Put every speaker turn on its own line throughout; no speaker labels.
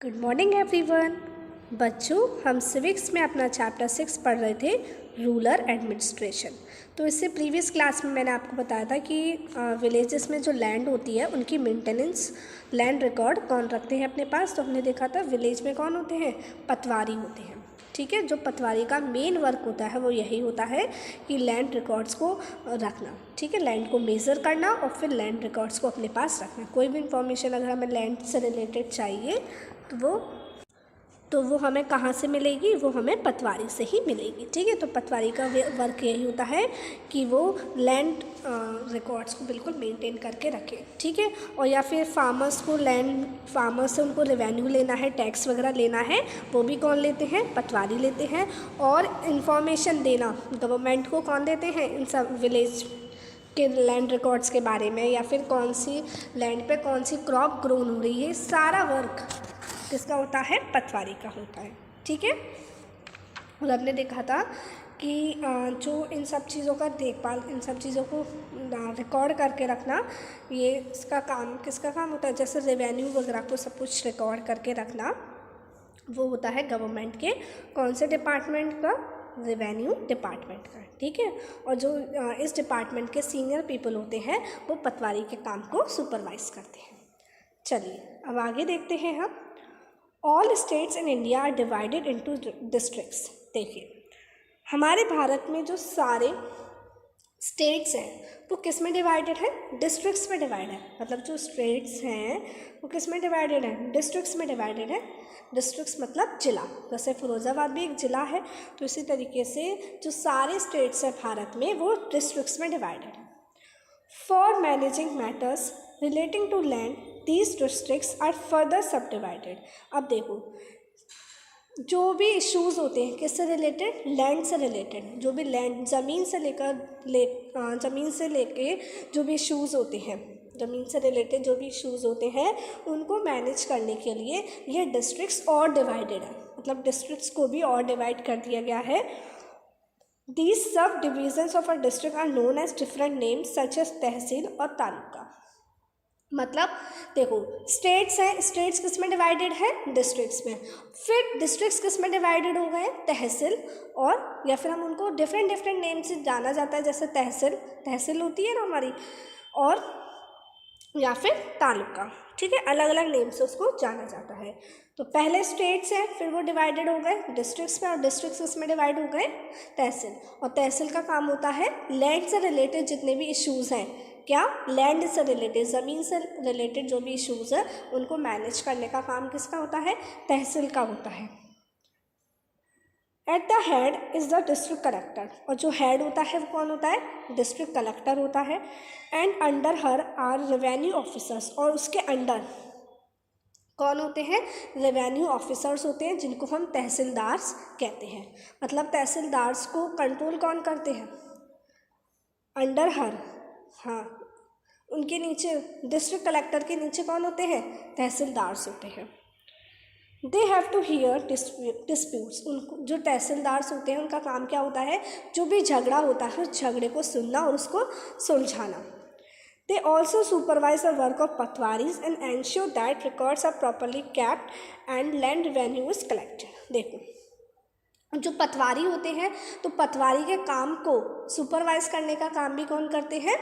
Good morning everyone. बच्चों, हम civics में अपना चैप्टर 6 पढ़ रहे थे, रूरल एडमिनिस्ट्रेशन। तो इससे प्रीवियस क्लास में मैंने आपको बताया था कि विलेजेस में जो लैंड होती है उनकी मेंटेनेंस, लैंड रिकॉर्ड कौन रखते हैं अपने पास। तो हमने देखा था विलेज में कौन होते हैं, पटवारी होते हैं। ठीक है, जो पटवारी का मेन वर्क होता है वो यही होता है कि लैंड रिकॉर्ड्स को रखना। ठीक है, लैंड को मेज़र करना और फिर लैंड रिकॉर्ड्स को अपने पास रखना। कोई भी इंफॉर्मेशन अगर हमें लैंड से रिलेटेड चाहिए तो वो हमें कहाँ से मिलेगी, वो हमें पटवारी से ही मिलेगी। ठीक है, तो पटवारी का वर्क यही होता है कि वो लैंड रिकॉर्ड्स को बिल्कुल मेंटेन करके रखे। ठीक है, और या फिर फार्मर्स से उनको रेवेन्यू लेना है, टैक्स वगैरह लेना है, वो भी कौन लेते हैं, पटवारी लेते हैं। और इंफॉर्मेशन देना गवर्नमेंट को कौन देते हैं, इन सब विलेज के लैंड रिकॉर्ड्स के बारे में, या फिर कौन सी लैंड पे कौन सी क्रॉप ग्रोन हो रही है, सारा वर्क किसका होता है, पटवारी का होता है। ठीक है, और हमने देखा था कि जो इन सब चीज़ों का देखभाल, इन सब चीज़ों को रिकॉर्ड करके रखना, ये इसका काम किसका काम होता है। जैसे रेवेन्यू वगैरह को सब कुछ रिकॉर्ड करके रखना वो होता है गवर्नमेंट के कौन से डिपार्टमेंट का, रेवेन्यू डिपार्टमेंट का। ठीक है, और जो इस डिपार्टमेंट के सीनियर पीपल होते हैं वो पटवारी के काम को सुपरवाइज करते हैं। चलिए अब आगे देखते हैं हम। All states in India are divided into districts. देखिए, हमारे भारत में जो सारे स्टेट्स हैं वो किस में डिवाइडेड है, डिस्ट्रिक्ट्स में डिवाइड है। मतलब जो स्टेट्स हैं वो किस में डिवाइडेड है, डिस्ट्रिक्ट्स में डिवाइडेड है। डिस्ट्रिक्ट्स मतलब जिला, जैसे फिरोजाबाद भी एक जिला है, तो इसी तरीके से जो सारे स्टेट्स हैं भारत में वो डिस्ट्रिक्ट्स में डिवाइडेड है। For managing matters relating to land these districts are further sub divided. अब देखो, जो भी इश्यूज़ होते हैं किससे रिलेटेड, लैंड से रिलेटेड, जो भी लैंड ज़मीन से लेके जो भी इश्यूज़ होते हैं, ज़मीन से रिलेटेड जो भी इश्यूज़ होते हैं उनको मैनेज करने के लिए ये डिस्ट्रिक्ट्स और डिवाइडेड है। मतलब डिस्ट्रिक्ट्स को भी और डिवाइड कर दिया गया है। These subdivisions of a district are known as different names such as तहसील और तालुका। मतलब देखो, स्टेट्स हैं, स्टेट्स किस में डिवाइडेड है, डिस्ट्रिक्ट्स में। फिर डिस्ट्रिक्ट्स किस में डिवाइडेड हो गए, तहसील, और या फिर हम उनको डिफरेंट नेम से जाना जाता है, जैसे तहसील होती है ना हमारी, और या फिर तालुका। ठीक है, अलग अलग नेम से उसको जाना जाता है। तो पहले स्टेट्स हैं, फिर वो डिवाइडेड हो गए डिस्ट्रिक्ट्स में, और डिस्ट्रिक्ट्स इसमें डिवाइड हो गए तहसील। और तहसील का काम होता है लैंड से रिलेटेड जितने भी इश्यूज़ हैं, क्या, लैंड से रिलेटेड, ज़मीन से रिलेटेड जो भी इश्यूज़ है उनको मैनेज करने का काम किसका होता है, तहसील का होता है। At the head is the district collector, और जो हेड होता है वो कौन होता है, डिस्ट्रिक्ट कलेक्टर होता है। And under her are revenue officers, और उसके अंडर कौन होते हैं, रेवेन्यू ऑफिसर्स होते हैं, जिनको हम तहसीलदार कहते हैं। मतलब तहसीलदार को कंट्रोल कौन करते हैं, अंडर हर, हाँ, उनके नीचे डिस्ट्रिक्ट कलेक्टर के नीचे कौन होते हैं, तहसीलदार होते हैं। They have to hear disputes, उनको जो तहसीलदार होते हैं उनका काम क्या होता है, जो भी झगड़ा होता है उस झगड़े को सुनना और उसको सुलझाना। They also supervise the work of patwaris and ensure that records are properly kept and land revenue is collected. देखो, जो पटवारी होते हैं तो पटवारी के काम को सुपरवाइज करने का काम भी कौन करते हैं,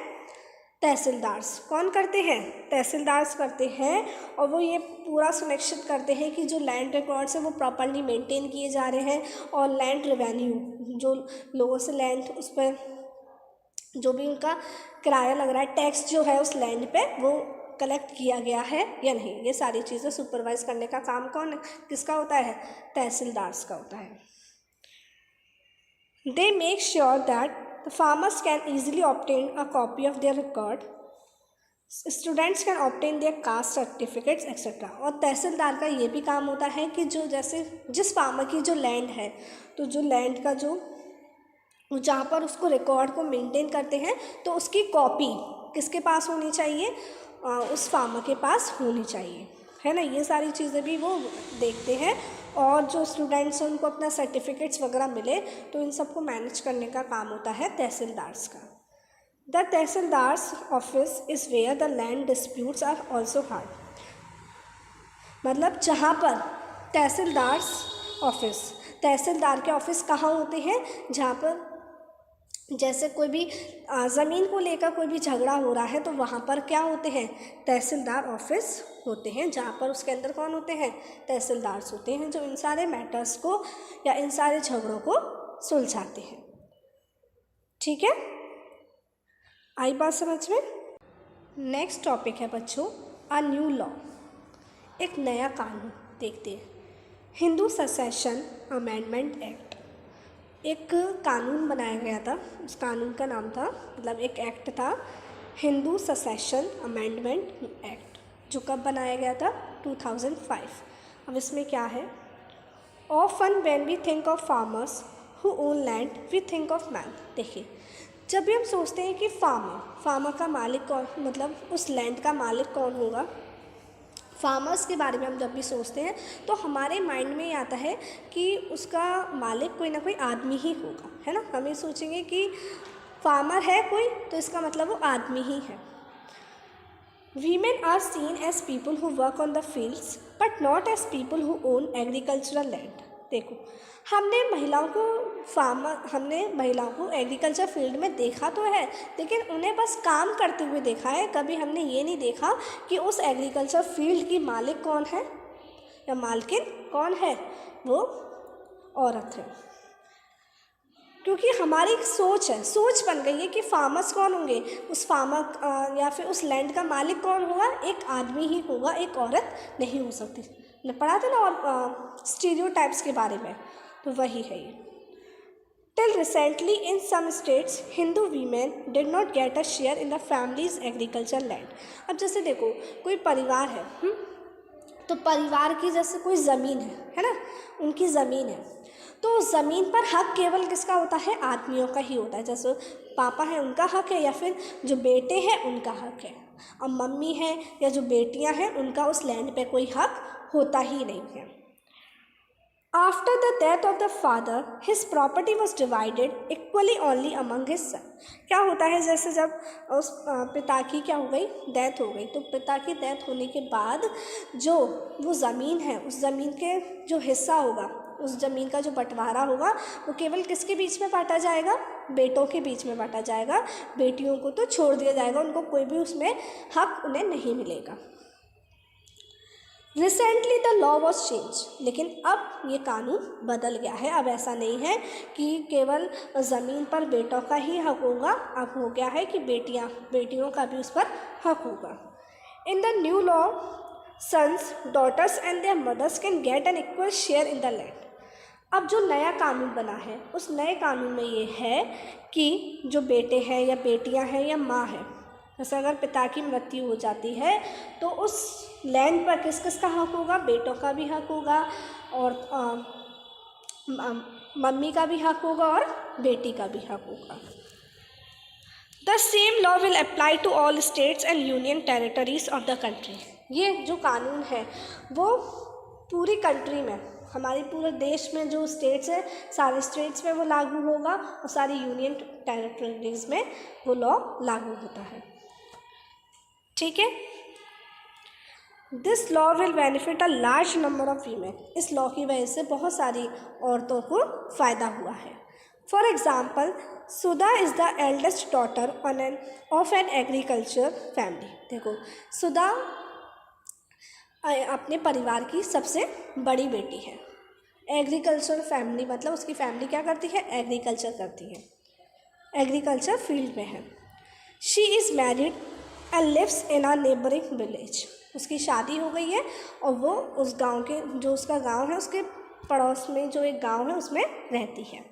तहसीलदार्स। कौन करते हैं, तहसीलदार्स करते हैं। और वो ये पूरा सुनिश्चित करते हैं कि जो लैंड रिकॉर्ड्स हैं वो प्रॉपरली मेंटेन किए जा रहे हैं, और लैंड रेवेन्यू, जो लोगों से लैंड, उस पर जो भी उनका किराया लग रहा है, टैक्स जो है उस लैंड पे, वो कलेक्ट किया गया है या नहीं, ये सारी चीज़ें सुपरवाइज करने का काम कौन किसका होता है, तहसीलदार्स का होता है। They make sure that the farmers can easily obtain a copy of their record, students can obtain their caste certificates etc. और तहसीलदार का ये भी काम होता है कि जो जैसे जिस फार्मर की जो लैंड है, तो जो लैंड का जो जहाँ पर उसको रिकॉर्ड को मेंटेन करते हैं, तो उसकी कॉपी किसके पास होनी चाहिए, उस फार्मर के पास होनी चाहिए, है ना। ये सारी चीज़ें भी वो देखते हैं। और जो स्टूडेंट्स हैं उनको अपना सर्टिफिकेट्स वगैरह मिले, तो इन सबको मैनेज करने का काम होता है तहसीलदार्स का। The tehsildar's office is where the land disputes are also heard. मतलब जहाँ पर तहसीलदार ऑफिस, तहसीलदार के ऑफिस कहाँ होते हैं, जहाँ पर जैसे कोई भी ज़मीन को लेकर कोई भी झगड़ा हो रहा है तो वहाँ पर क्या होते हैं, तहसीलदार ऑफिस होते हैं, जहाँ पर उसके अंदर कौन होते हैं, तहसीलदार होते हैं, जो इन सारे मैटर्स को या इन सारे झगड़ों को सुलझाते हैं। ठीक है, आई बात समझ में। नेक्स्ट टॉपिक है बच्चों अ न्यू लॉ, एक नया कानून देखते हैं। हिंदू सक्सेशन अमेंडमेंट एक्ट, एक कानून बनाया गया था, उस कानून का नाम था, मतलब एक एक्ट था हिंदू सक्सेशन अमेंडमेंट एक्ट, जो कब बनाया गया था, 2005। अब इसमें क्या है, often when we think of farmers who own land we think of man. देखिए, जब भी हम सोचते हैं कि फार्मर का मालिक कौन, मतलब उस लैंड का मालिक कौन होगा, फार्मर्स के बारे में हम जब भी सोचते हैं तो हमारे माइंड में ये आता है कि उसका मालिक कोई ना कोई आदमी ही होगा, है ना। हम ये सोचेंगे कि फार्मर है कोई तो इसका मतलब वो आदमी ही है। Women are seen as people who work on the fields but not as people who own agricultural land. देखो, हमने महिलाओं को एग्रीकल्चर फील्ड में देखा तो है, लेकिन उन्हें बस काम करते हुए देखा है। कभी हमने ये नहीं देखा कि उस एग्रीकल्चर फील्ड की मालिक कौन है या मालकिन कौन है, वो औरत है। क्योंकि हमारी एक सोच बन गई है कि फार्मर्स कौन होंगे, उस फार्मर या फिर उस लैंड का मालिक कौन होगा, एक आदमी ही होगा, एक औरत नहीं हो सकती। ने पढ़ा था ना और स्टीरियोटाइप्स के बारे में, तो वही है ये। Till recently in some states Hindu women did not get a share in the families agriculture land. अब जैसे देखो, कोई परिवार है, तो परिवार की जैसे कोई ज़मीन है ना, उनकी ज़मीन है, तो ज़मीन पर हक केवल किसका होता है, आदमियों का ही होता है। जैसे पापा है उनका हक है, या फिर जो बेटे हैं उनका हक है। अब मम्मी है या जो बेटियां हैं उनका उस लैंड पे कोई हक होता ही नहीं है। After the death of the father his property was divided equally only among his son. क्या होता है, जैसे जब उस पिता की क्या हो गई, डेथ हो गई, तो पिता की डेथ होने के बाद जो वो ज़मीन है, उस ज़मीन के जो हिस्सा होगा, उस ज़मीन का जो बंटवारा होगा, वो केवल किसके बीच में बांटा जाएगा, बेटों के बीच में बांटा जाएगा। बेटियों को तो छोड़ दिया जाएगा, उनको कोई भी उसमें हक उन्हें नहीं मिलेगा। Recently the law was change, लेकिन अब ये कानून बदल गया है। अब ऐसा नहीं है कि केवल ज़मीन पर बेटों का ही हक होगा, अब हो गया है कि बेटियों का भी उस पर हक होगा। In the new law sons, daughters and their mothers can get an equal share in the land. अब जो नया कानून बना है, उस नए कानून में ये है कि जो बेटे हैं या बेटियां हैं या माँ है, जैसे अगर पिता की मृत्यु हो जाती है तो उस लैंड पर किस किस का हक होगा, बेटों का भी हक होगा और मम्मी का भी हक होगा और बेटी का भी हक होगा। The same law will apply to all states and union territories of the country. ये जो कानून है वो पूरी कंट्री में, हमारे पूरे देश में जो स्टेट्स है, सारे स्टेट्स में वो लागू होगा और सारी यूनियन टेरिटरीज में वो लॉ लागू होता है। ठीक है, this law will benefit a large number of women. इस लॉ की वजह से बहुत सारी औरतों को फ़ायदा हुआ है। For example, Sudha is the eldest daughter of an agriculture family. देखो, सुधा अपने परिवार की सबसे बड़ी बेटी है। एग्रीकल्चर फैमिली मतलब उसकी फैमिली क्या करती है, एग्रीकल्चर करती है, एग्रीकल्चर फील्ड में है। She is married and lives in a neighbouring village. उसकी शादी हो गई है और वो उस गांव के, जो उसका गांव है उसके पड़ोस में जो एक गांव है उसमें रहती है।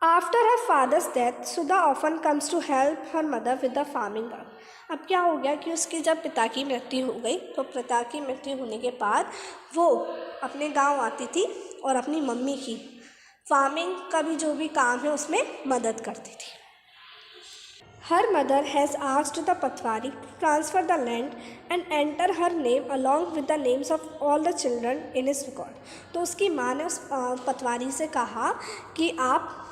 After her father's death, Sudha often comes to help her mother with the farming work. अब क्या हो गया कि उसकी जब पिता की मृत्यु हो गई, तो पिता की मृत्यु होने के बाद वो अपने गांव आती थी और अपनी मम्मी की फार्मिंग का भी जो भी काम है उसमें मदद करती थी। Her mother has asked the patwari to transfer the land and enter her name along with the names of all the children in his record. तो उसकी माँ ने उस पटवारी से कहा कि आप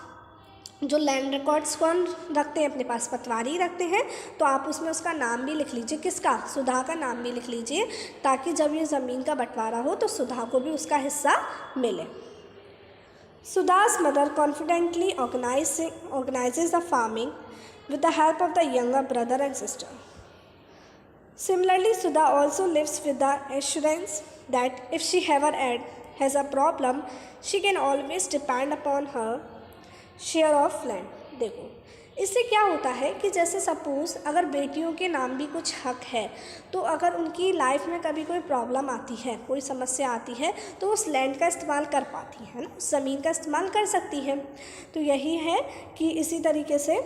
जो लैंड रिकॉर्ड्स कौन रखते हैं अपने पास, पटवारी रखते हैं। तो आप उसमें उसका नाम भी लिख लीजिए, किसका, सुधा का नाम भी लिख लीजिए, ताकि जब ये ज़मीन का बंटवारा हो तो सुधा को भी उसका हिस्सा मिले। सुधा's mother confidently organizes the farming with the help of the younger brother and sister. Similarly, Sudha also lives with the assurance that if she ever has a problem, she can always depend upon her share of land. देखो इससे क्या होता है कि जैसे suppose अगर बेटियों के नाम भी कुछ हक है, तो अगर उनकी लाइफ में कभी कोई प्रॉब्लम आती है, कोई समस्या आती है, तो उस लैंड का इस्तेमाल कर पाती है ना, उस ज़मीन का इस्तेमाल कर सकती है। तो यही है कि इसी तरीके से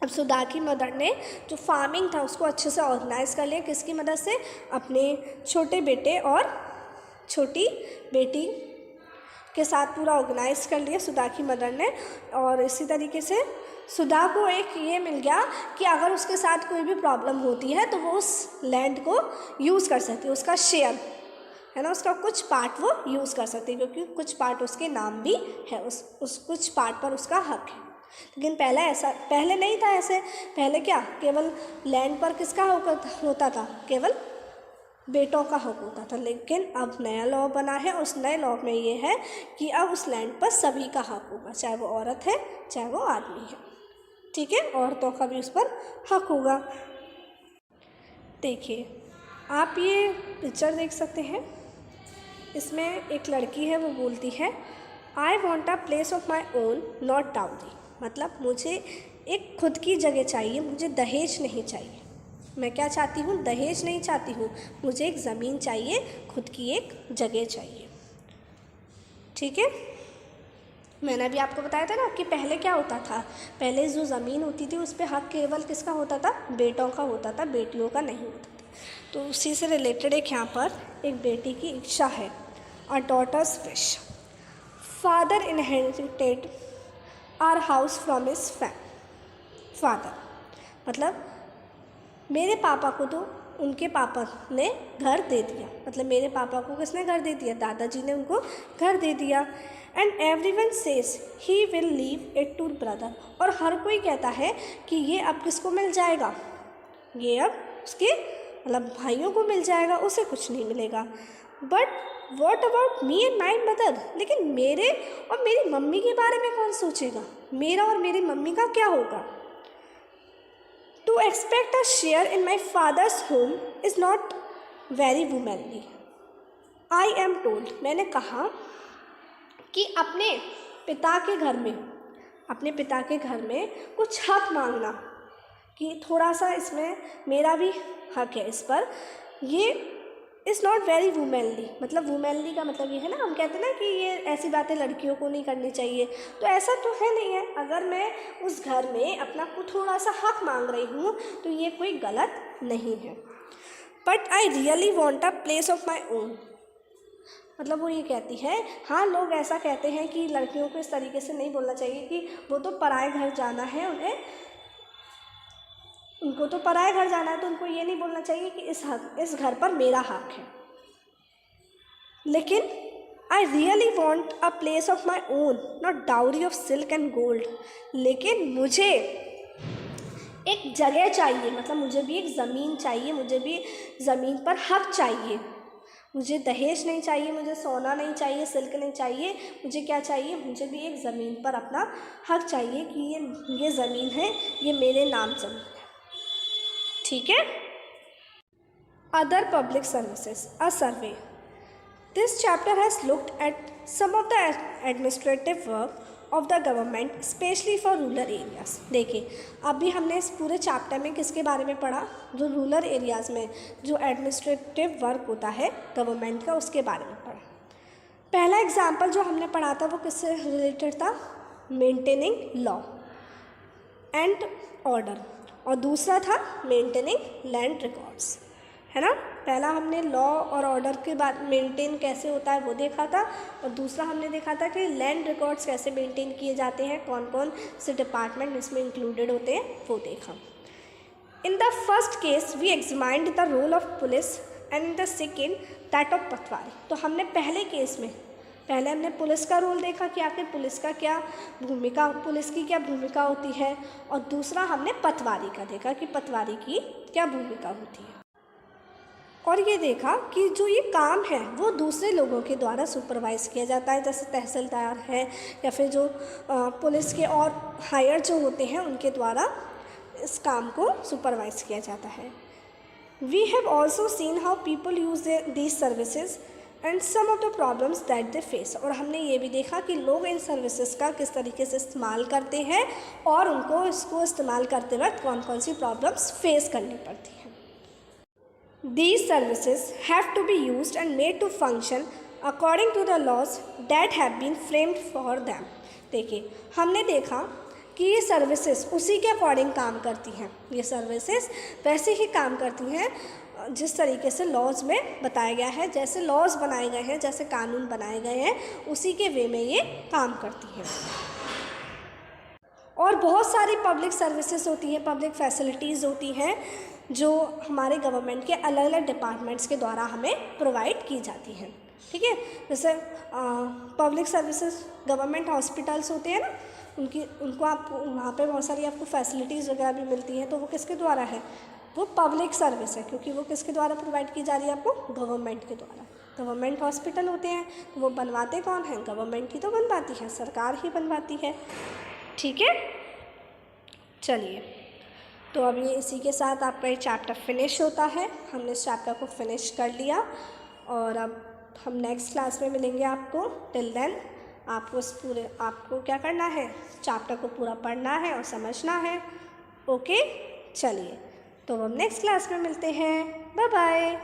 अब सुधा की मदर ने जो फार्मिंग था उसको अच्छे से ऑर्गेनाइज़ कर लिया, किसकी मदद से, अपने छोटे बेटे और छोटी बेटी के साथ पूरा ऑर्गेनाइज कर लिया सुधा की मदर ने। और इसी तरीके से सुधा को एक ये मिल गया कि अगर उसके साथ कोई भी प्रॉब्लम होती है तो वो उस लैंड को यूज़ कर सकती है, उसका शेयर है ना, उसका कुछ पार्ट वो यूज़ कर सकती है, क्योंकि कुछ पार्ट उसके नाम भी है, उस कुछ पार्ट पर उसका हक है। लेकिन पहले नहीं था ऐसे, पहले क्या केवल लैंड पर किसका हक होता था, केवल बेटों का हक होता था। लेकिन अब नया लॉ बना है, उस नए लॉ में ये है कि अब उस लैंड पर सभी का हक होगा, चाहे वो औरत है चाहे वो आदमी है, ठीक है, औरतों का भी उस पर हक होगा। देखिए आप ये पिक्चर देख सकते हैं, इसमें एक लड़की है, वो बोलती है I want a place of my own not dowry, मतलब मुझे एक खुद की जगह चाहिए, मुझे दहेज नहीं चाहिए। मैं क्या चाहती हूँ, दहेज नहीं चाहती हूँ, मुझे एक ज़मीन चाहिए, खुद की एक जगह चाहिए, ठीक है। मैंने अभी आपको बताया था ना कि पहले क्या होता था, पहले जो ज़मीन होती थी उस पर हक केवल किसका होता था, बेटों का होता था, बेटियों का नहीं होता था। तो उसी से रिलेटेड एक यहाँ पर एक बेटी की इच्छा है, a daughter's wish, father inherited our house from his father, मतलब मेरे पापा को तो उनके पापा ने घर दे दिया, मतलब मेरे पापा को किसने घर दे दिया, दादाजी ने उनको घर दे दिया। And everyone says he will leave it to brother, और हर कोई कहता है कि ये अब किसको मिल जाएगा, ये अब उसके मतलब भाइयों को मिल जाएगा, उसे कुछ नहीं मिलेगा। But what about me and my mother, लेकिन मेरे और मेरी मम्मी के बारे में कौन सोचेगा, मेरा और मेरी मम्मी का क्या होगा। To expect a share in my father's home is not very womanly. I am told, मैंने कहा कि अपने पिता के घर में कुछ हक मांगना, कि थोड़ा सा इसमें मेरा भी हक है इस पर, ये इज़ नॉट वेरी वुमेनली, मतलब वुमेनली का मतलब ये है ना, हम कहते हैं ना कि ये ऐसी बातें लड़कियों को नहीं करनी चाहिए, तो ऐसा तो है नहीं है। अगर मैं उस घर में अपना कुछ थोड़ा सा हक मांग रही हूँ तो ये कोई गलत नहीं है। But I really want a place of my own, मतलब वो ये कहती है, हाँ लोग ऐसा कहते हैं कि लड़कियों को इस तरीके से नहीं बोलना चाहिए कि वो तो पराए घर जाना है, उनको तो पराए घर जाना है, तो उनको ये नहीं बोलना चाहिए कि इस घर पर मेरा हक है। लेकिन I really want a place of my own not dowry of silk and gold, लेकिन मुझे एक जगह चाहिए, मतलब मुझे भी एक ज़मीन चाहिए, मुझे भी ज़मीन पर हक चाहिए, मुझे दहेज नहीं चाहिए, मुझे सोना नहीं चाहिए, सिल्क नहीं चाहिए, मुझे क्या चाहिए, मुझे भी एक ज़मीन पर अपना हक चाहिए कि ये ज़मीन है, ये मेरे नाम ज़मीन है, ठीक है। Other public services, a survey, this chapter has looked at some of the administrative work of the government specially for rural areas. देखिए अभी हमने इस पूरे चैप्टर में किसके बारे में पढ़ा, जो रूरल एरियाज़ में जो एडमिनिस्ट्रेटिव वर्क होता है गवर्नमेंट का, उसके बारे में पढ़ा। पहला एग्जाम्पल जो हमने पढ़ा था वो किससे रिलेटेड था, मेंटेनिंग लॉ एंड ऑर्डर, और दूसरा था मेंटेनिंग लैंड रिकॉर्ड्स, है ना। पहला हमने लॉ और ऑर्डर के बाद मेंटेन कैसे होता है वो देखा था, और दूसरा हमने देखा था कि लैंड रिकॉर्ड्स कैसे मेंटेन किए जाते हैं, कौन कौन से डिपार्टमेंट इसमें इंक्लूडेड होते हैं वो देखा। In the first case we examined the role of police and in the second that of patwari. तो हमने पहले केस में पहले हमने पुलिस का रोल देखा कि आखिर पुलिस की क्या भूमिका होती है, और दूसरा हमने पटवारी का देखा कि पटवारी की क्या भूमिका होती है। और ये देखा कि जो ये काम है वो दूसरे लोगों के द्वारा सुपरवाइज़ किया जाता है, जैसे तहसीलदार है या फिर जो पुलिस के और हायर जो होते हैं उनके द्वारा इस काम को सुपरवाइज़ किया जाता है। We have also seen how people use these services and some of the problems that they face, और हमने ये भी देखा कि लोग इन सर्विसेज का किस तरीके से इस्तेमाल करते हैं और उनको इसको इस्तेमाल करते वक्त कौन कौन सी प्रॉब्लम्स फेस करनी पड़ती हैं। These services have to be used and made to function according to the laws that have been framed for them। देखिए, हमने देखा कि ये सर्विसेज उसी के अकॉर्डिंग काम करती हैं, ये सर्विसेज वैसे ही काम करती हैं जिस तरीके से लॉज में बताया गया है, जैसे लॉज बनाए गए हैं, जैसे कानून बनाए गए हैं, उसी के वे में ये काम करती हैं। और बहुत सारी पब्लिक सर्विसेज होती हैं, पब्लिक फैसिलिटीज़ होती हैं जो हमारे गवर्नमेंट के अलग अलग डिपार्टमेंट्स के द्वारा हमें प्रोवाइड की जाती हैं। ठीक है, जैसे पब्लिक सर्विसेज गवर्नमेंट हॉस्पिटल्स होते हैं ना, उनको आप वहाँ पे बहुत सारी आपको फैसिलिटीज़ वगैरह भी मिलती हैं, तो वो किसके द्वारा है, वो पब्लिक सर्विस है, क्योंकि वो किसके द्वारा प्रोवाइड की जा रही है आपको, गवर्नमेंट के द्वारा। गवर्नमेंट हॉस्पिटल होते हैं तो वो बनवाते कौन हैं, गवर्नमेंट ही तो बनवाती है, सरकार ही बनवाती है। ठीक है, चलिए, तो अब ये इसी के साथ आपका ये चैप्टर फिनिश होता है। हमने इस चैप्टर को फिनिश कर लिया और अब हम नेक्स्ट क्लास में मिलेंगे आपको। टिल देन आपको क्या करना है, चैप्टर को पूरा पढ़ना है और समझना है। ओके, चलिए, तो हम नेक्स्ट क्लास में मिलते हैं। Bye bye.